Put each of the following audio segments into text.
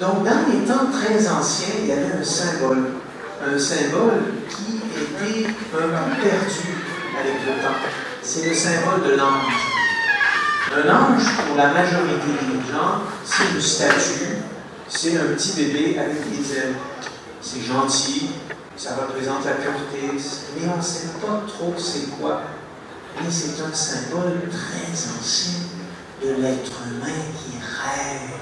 Donc, dans les temps très anciens, il y avait un symbole qui était un peu perdu avec le temps. C'est le symbole de l'ange. Un ange, pour la majorité des gens, c'est une statue, c'est un petit bébé avec des ailes. C'est gentil, ça représente la pureté, mais on ne sait pas trop c'est quoi. Mais c'est un symbole très ancien de l'être humain qui rêve.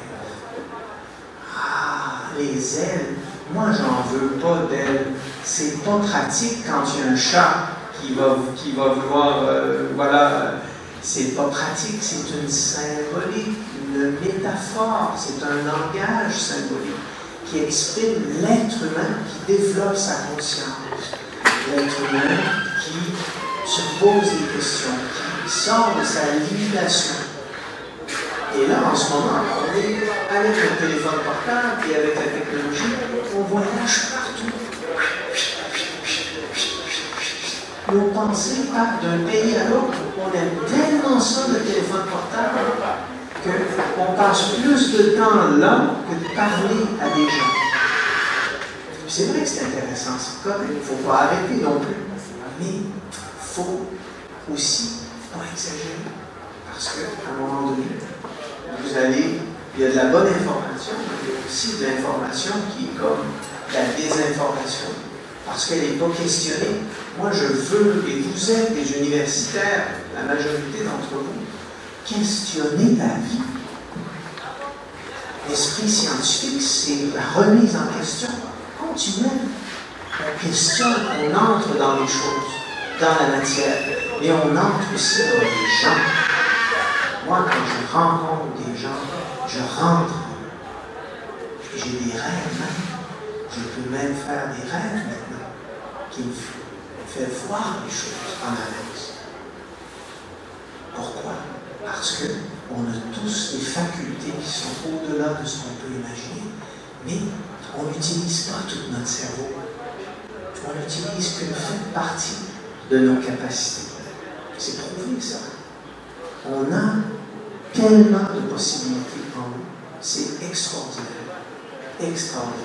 Ah, les ailes, moi j'en veux pas d'ailes. C'est pas pratique quand il y a un chat qui va vouloir, voilà, c'est pas pratique, c'est une symbolique, une métaphore, c'est un langage symbolique qui exprime l'être humain qui développe sa conscience, l'être humain qui se pose des questions, qui sort de sa limitation. Et là, en ce moment, on est avec le téléphone portable et avec la technologie, on voyage partout. Nos pensées partent d'un pays à l'autre. On aime tellement ça, le téléphone portable, qu'on passe plus de temps là que de parler à des gens. C'est vrai que c'est intéressant, c'est correct, il ne faut pas arrêter non plus. Mais il faut aussi pas exagérer. Parce qu'à un moment donné, il y a de la bonne information, mais il y a aussi de l'information qui est comme la désinformation. Parce qu'elle n'est pas questionnée. Moi, je veux, et vous êtes des universitaires, la majorité d'entre vous, questionner la vie. L'esprit scientifique, c'est la remise en question continuelle. On questionne, on entre dans les choses, dans la matière, mais on entre aussi dans les gens. Moi, quand je rencontre des gens, je rentre. Et j'ai des rêves, hein. Je peux même faire des rêves maintenant qui me fait voir les choses en avance. Pourquoi? Parce qu'on a tous des facultés qui sont au-delà de ce qu'on peut imaginer, mais on n'utilise pas tout notre cerveau. On n'utilise qu'une faible partie de nos capacités. C'est prouvé, ça. On a tellement de possibilités en nous. C'est extraordinaire. Extraordinaire.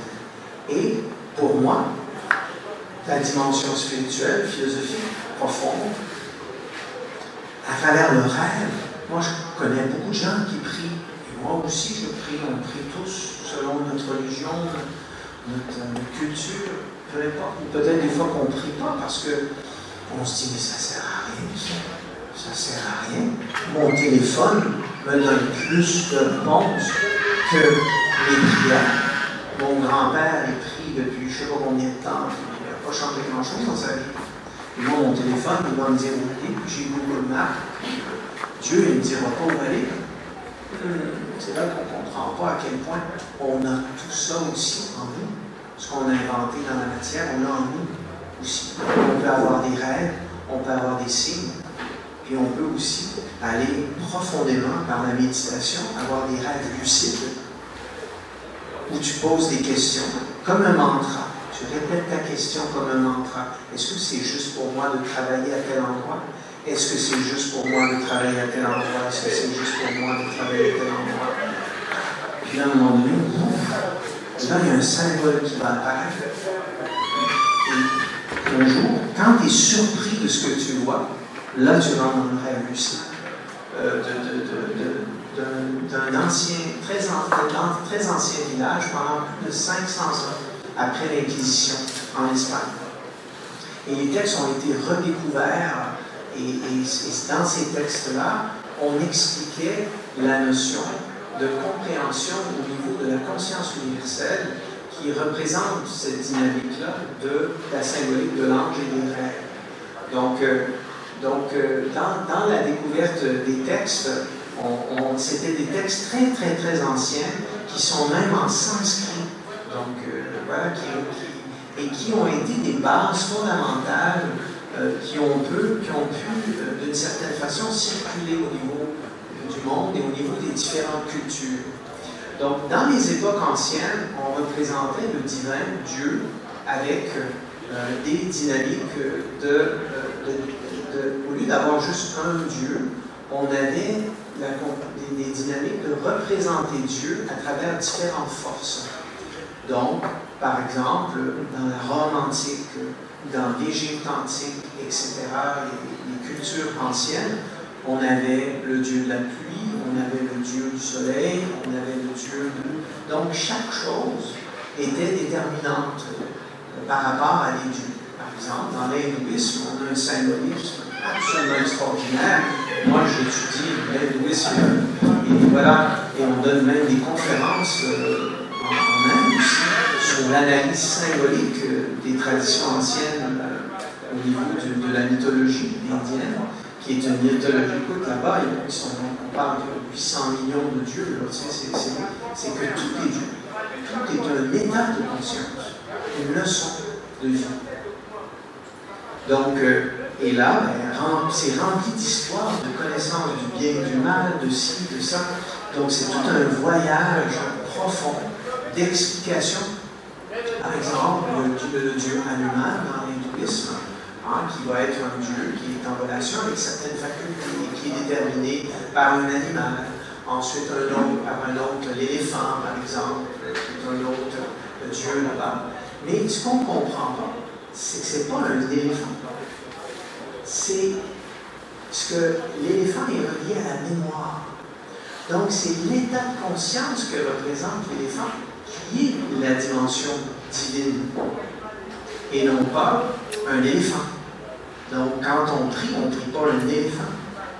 Et pour moi, la dimension spirituelle, philosophique, profonde, à travers le rêve, moi je connais beaucoup de gens qui prient. Et moi aussi je prie, on prie tous selon notre religion, notre culture, peu importe. Peut-être des fois qu'on ne prie pas parce qu'on se dit mais ça sert à rien, ça sert à rien. Mon téléphone me donne plus de réponses que mes prières. Mon grand-père est pris depuis je ne sais pas combien de temps, il n'a pas changé grand-chose dans sa vie. Et moi, mon téléphone, il va me dire où aller, puis j'ai Google Maps, puis Dieu, il ne me dira pas où aller. C'est là qu'on ne comprend pas à quel point on a tout ça aussi en nous. Ce qu'on a inventé dans la matière, on l'a en nous aussi. On peut avoir des rêves, on peut avoir des signes, puis on peut aussi aller profondément par la méditation, avoir des rêves lucides, où tu poses des questions, comme un mantra. Tu répètes ta question comme un mantra. Est-ce que c'est juste pour moi de travailler à tel endroit? Est-ce que c'est juste pour moi de travailler à tel endroit? Est-ce que c'est juste pour moi de travailler à tel endroit? Puis à un moment donné, là, il y a un symbole qui va apparaître. Et un jour, quand tu es surpris de ce que tu vois, là, tu rentres dans le rêve lucide. D'un ancien, très ancien village pendant plus de 500 ans après l'Inquisition en Espagne. Et les textes ont été redécouverts et dans ces textes-là, on expliquait la notion de compréhension au niveau de la conscience universelle qui représente cette dynamique-là de la symbolique de l'ange et des rêves. Donc, dans la découverte des textes, c'était des textes très, très, très anciens qui sont même en sanskrit. Donc, voilà, qui ont été des bases fondamentales qui ont pu, d'une certaine façon, circuler au niveau du monde et au niveau des différentes cultures. Donc, dans les époques anciennes, on représentait le divin, Dieu, avec des dynamiques au lieu d'avoir juste un Dieu, on avait des dynamiques de représenter Dieu à travers différentes forces. Donc, par exemple, dans la Rome antique, dans l'Égypte antique, etc., les cultures anciennes, on avait le dieu de la pluie, on avait le dieu du soleil, on avait le dieu de... Donc, chaque chose était déterminante par rapport à les dieux. Par exemple, dans l'hindouisme, on a un symbolisme absolument extraordinaire. Moi, j'étudie l'hindouisme et voilà, et on donne même des conférences en Inde aussi sur l'analyse symbolique des traditions anciennes au niveau de la mythologie indienne, qui est une mythologie. Écoute, là-bas, on parle de 800 millions de dieux, c'est que tout est Dieu. Tout est un état de conscience, une leçon de vie. Donc, et là, c'est rempli d'histoires, de connaissances du bien et du mal, de ci, de ça. Donc, c'est tout un voyage profond d'explication. Par exemple, le dieu Hanuman dans l'hindouisme, qui va être un dieu qui est en relation avec certaines facultés, qui est déterminé par un animal. Ensuite, par un autre, l'éléphant, par exemple, qui est un autre dieu là-bas. Mais ce qu'on ne comprend pas, c'est que ce n'est pas un éléphant. C'est ce que l'éléphant est relié à la mémoire. Donc, c'est l'état de conscience que représente l'éléphant qui est la dimension divine. Et non pas un éléphant. Donc, quand on prie pas un éléphant.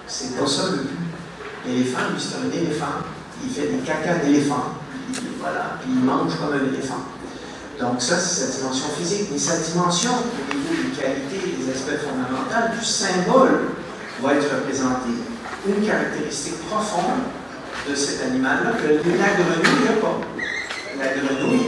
C'est pas ça le but. L'éléphant, lui, c'est un éléphant. Il fait des caca d'éléphant. Voilà. Puis il mange comme un éléphant. Donc, ça, c'est sa dimension physique. Mais sa dimension, au niveau des qualités, des aspects fondamentaux, du symbole, va être représenté une caractéristique profonde de cet animal-là que la grenouille n'a pas. La grenouille